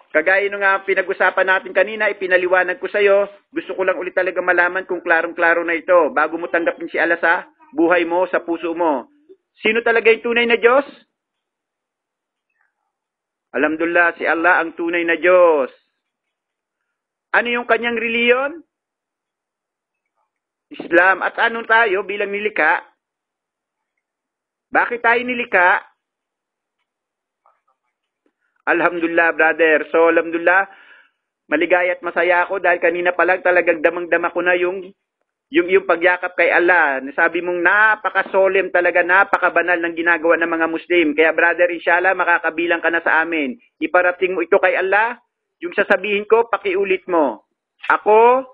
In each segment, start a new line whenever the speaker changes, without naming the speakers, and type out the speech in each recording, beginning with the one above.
Kagaya nung nga pinag-usapan natin kanina, ipinaliwanag ko sa'yo, gusto ko lang ulit talaga malaman kung klarong-klaro na ito, bago mo tanggapin si Allah sa buhay mo, sa puso mo. Sino talaga yung tunay na Diyos? Alhamdulillah, si Allah ang tunay na Diyos. Ano yung kanyang reliyon? Islam. At ano tayo bilang nilikha? Bakit tayo nilikha? Alhamdulillah, brother. So, alhamdulillah, maligaya at masaya ako dahil kanina pa lang talagang damang-dama ko na yung pagyakap kay Allah. Sabi mong napaka-solemn talaga, napaka-banal ng ginagawa ng mga Muslim. Kaya brother, inshallah, makakabilang ka na sa amin. Iparating mo ito kay Allah. Yung sasabihin ko, pakiulit mo. Ako,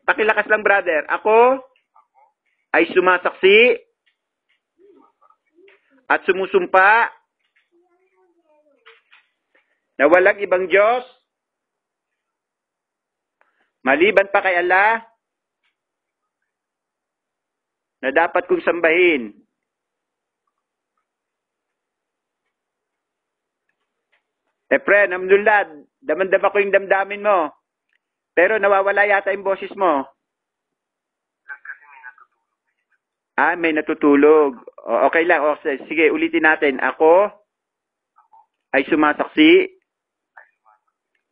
pakilakas lang brother. Ako ay sumasaksi at sumusumpa na walang ibang Diyos maliban pa kay Allah na dapat kong sambahin. Friend, alhamdulillah, damandam ako yung damdamin mo. Pero nawawala yata yung boses mo. May natutulog. Okay lang. Sige, ulitin natin. Ako ay sumasaksi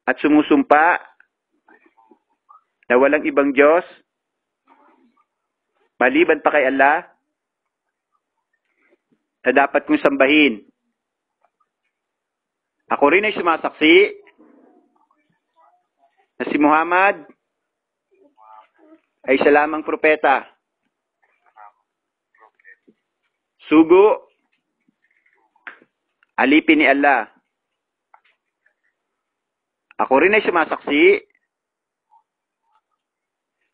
at sumusumpa na walang ibang Diyos maliban pa kay Allah na dapat kong sambahin. Ako rin ay sumasaksi na si Muhammad ay isa lamang propeta. Sugo, alipin ni Allah. Ako rin ay sumasaksi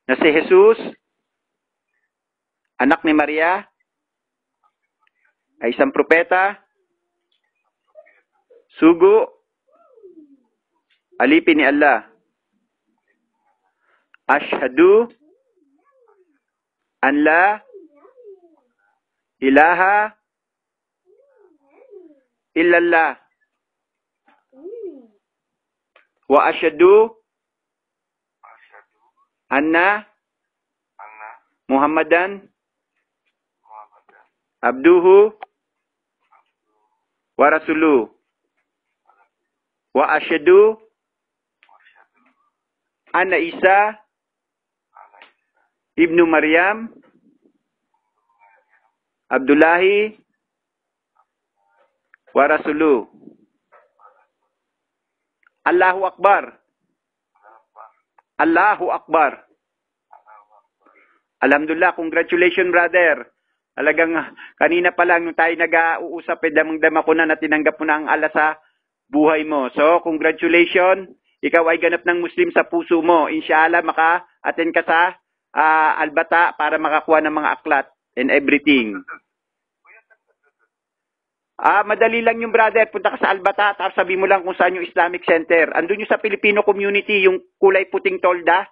na si Jesus, anak ni Maria, ay isang propeta. Sugo, alipin ni Allah. Ashhadu an la ilaha illallah wa ashhadu anna Muhammadan abduhu wa rasuluh wa ashhadu anna Isa ibnu Maryam Abdullahi wa rasuluh. Allahu Akbar. Allahu Akbar. Alhamdulillah, congratulations brother. Talagang kanina pa lang nung tayo nag-uusap, damang-dama ko na tinanggap mo na ang Allah sa buhay mo. So, congratulations. Ikaw ay ganap ng Muslim sa puso mo. Inshallah, maka-attend ka sa Albata para makakuha ng mga aklat and everything. Madali lang yung brother. Punta ka sa Albata, tapos sabi mo lang kung saan yung Islamic Center. Andun yung sa Filipino community, yung kulay puting tolda.